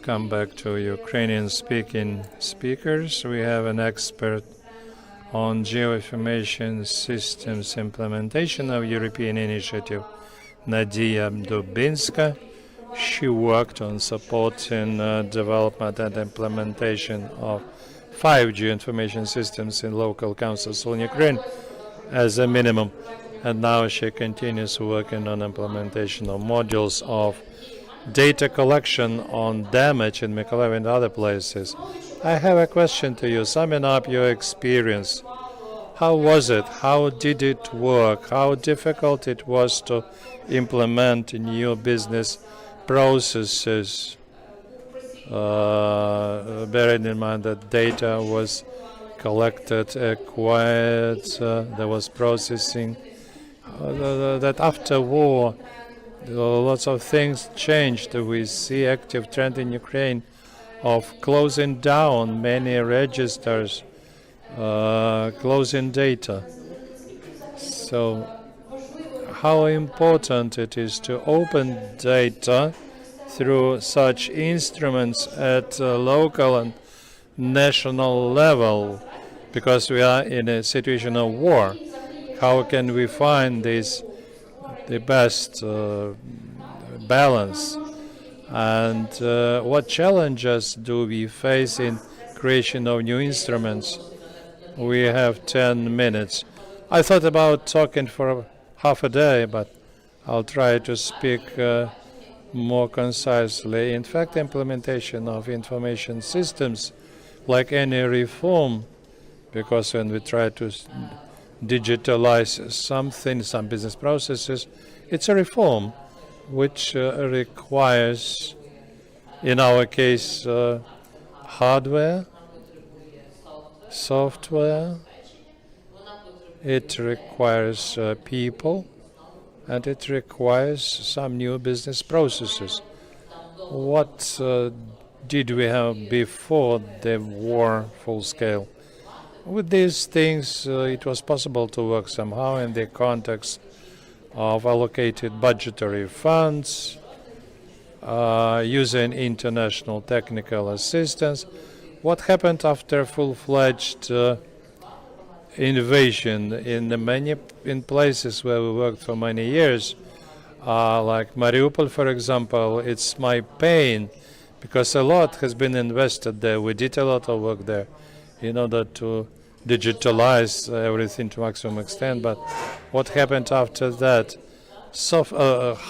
Welcome back to Ukrainian-speaking speakers. We have an expert on geoinformation systems implementation of European initiative, Nadiia Babynska. She worked on supporting development and implementation of 5 geoinformation systems in local councils in Ukraine as a minimum. And now she continues working on implementation of modules of data collection on damage in Mykolaiv and other places. I have a question to you. Summing up your experience, how was it? How did it work? How difficult it was to implement new business processes, bearing in mind that data was collected, acquired, there was processing, that after war, lots of things changed. We see active trend in Ukraine of closing down many registers, closing data. So how important it is to open data through such instruments at local and national level, because we are in a situation of war. How can we find this the best balance, and what challenges do we face in creation of new instruments? We have 10 minutes. I thought about talking for half a day, but I'll try to speak more concisely. In fact, implementation of information systems, like any reform, because when we try to digitalize something, some business processes, it's a reform which requires, in our case, hardware, software, it requires people, and it requires some new business processes. What did we have before the war full scale? With these things, it was possible to work somehow in the context of allocated budgetary funds, using international technical assistance. What happened after full-fledged invasion in places where we worked for many years, like Mariupol, for example? It's my pain, because a lot has been invested there. We did a lot of work there in order to digitalize everything to maximum extent, but what happened after that?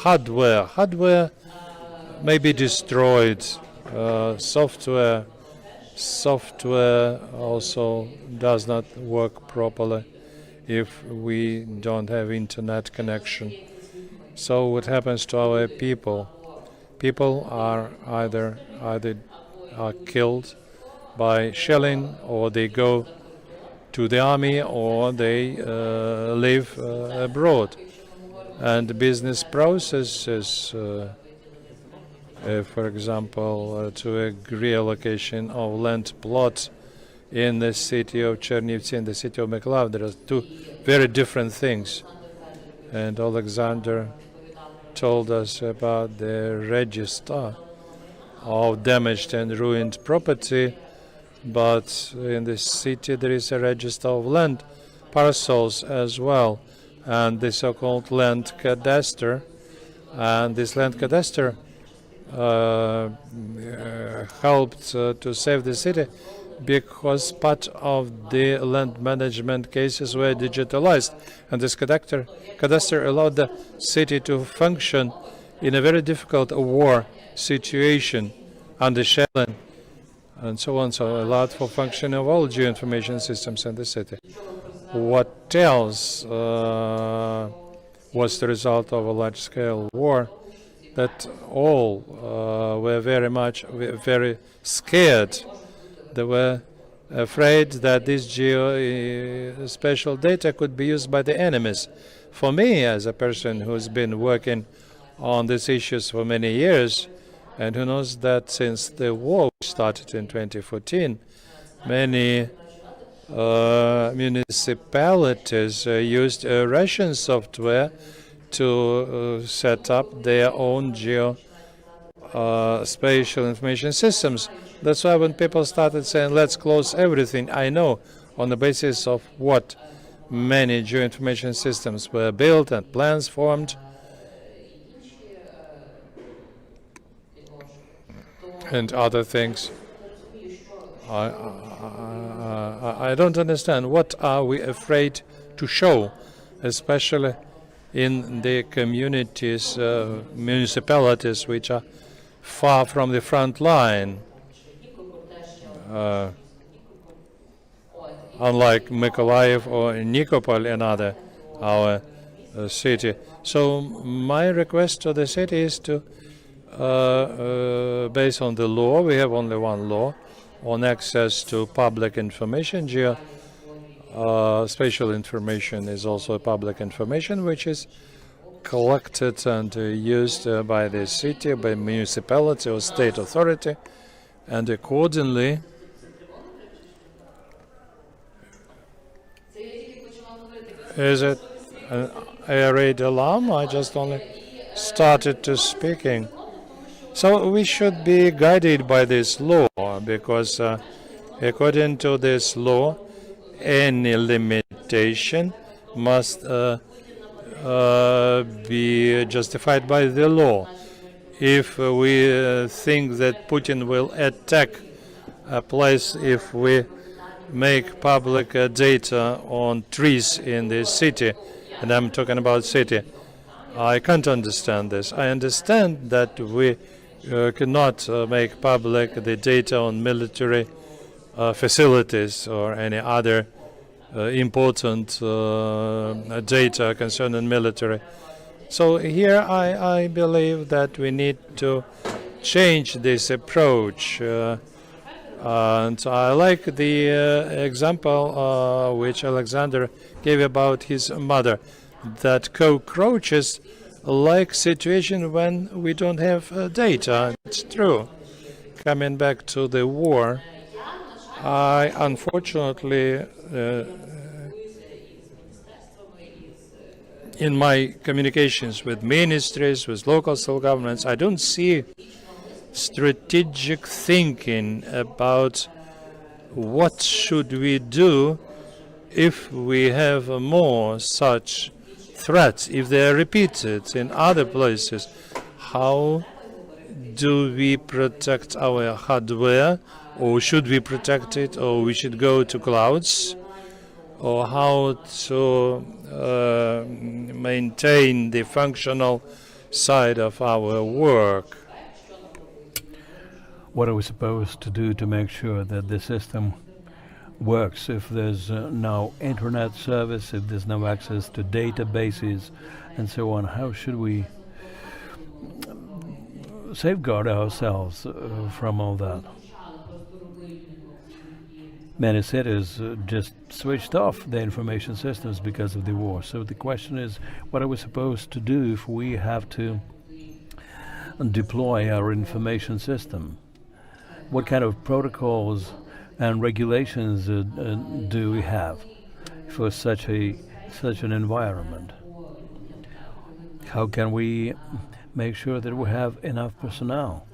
Hardware may be destroyed. Software also does not work properly if we don't have internet connection. So what happens to our people? People are either are killed by shelling, or they go to the army, or they live abroad. And business processes, for example, to agree allocation of land plot in the city of Chernivtsi and the city of Mykolaiv, there are 2 very different things. And Alexander told us about the register of damaged and ruined property, but in the city there is a register of land parcels as well, and the so-called land cadastre. And this land cadastre helped to save the city, because part of the land management cases were digitalized, and this cadastre allowed the city to function in a very difficult war situation under shelling and so on, so allowed for function of all geoinformation systems in the city. What else was the result of a large-scale war? That all were very scared. They were afraid that this geospatial data could be used by the enemies. For me, as a person who's been working on these issues for many years, and who knows that since the war started in 2014, many municipalities used Russian software to set up their own spatial information systems. That's why when people started saying, let's close everything, I know on the basis of what many geoinformation systems were built and plans formed. And other things. I don't understand. What are we afraid to show, especially in the communities, municipalities which are far from the front line, unlike Mykolaiv or Nikopol, another our city. So my request to the city is to, based on the law, we have only one law on access to public information. Spatial information is also public information, which is collected and used by the city, by municipality or state authority, and accordingly is it an air raid alarm? I just only started to speaking. So we should be guided by this law, because according to this law, any limitation must be justified by the law. If we think that Putin will attack a place if we make public data on trees in the city, and I'm talking about city, I can't understand this. I understand that we cannot make public the data on military facilities or any other important data concerning military. So here I believe that we need to change this approach. And I like the example which Alexander gave about his mother, that cockroaches like situation when we don't have data. It's true. Coming back to the war, I unfortunately, in my communications with ministries, with local self-governments, I don't see strategic thinking about what should we do if we have more such threats, if they are repeated in other places. How do we protect our hardware, or should we protect it, or we should go to clouds, or how to maintain the functional side of our work? What are we supposed to do to make sure that the system works if there's no internet service, if there's no access to databases and so on? How should we safeguard ourselves from all that? Many cities just switched off their information systems because of the war. So the question is, what are we supposed to do if we have to deploy our information system? What kind of protocols and regulations do we have for such an environment? How can we make sure that we have enough personnel?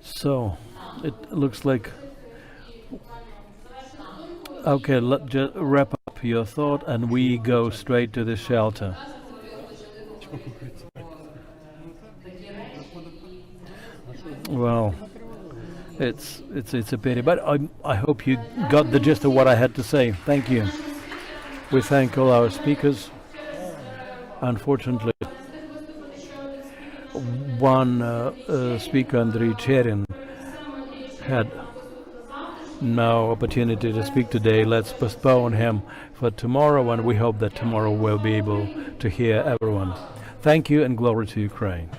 So it looks like, okay, let's just wrap up your thought and we go straight to the shelter. Well, it's a pity, but I hope you got the gist of what I had to say. Thank you. We thank all our speakers. Unfortunately, one speaker, Andrei Cherin, had no opportunity to speak today. Let's postpone him for tomorrow, and we hope that tomorrow we'll be able to hear everyone. Thank you, and glory to Ukraine.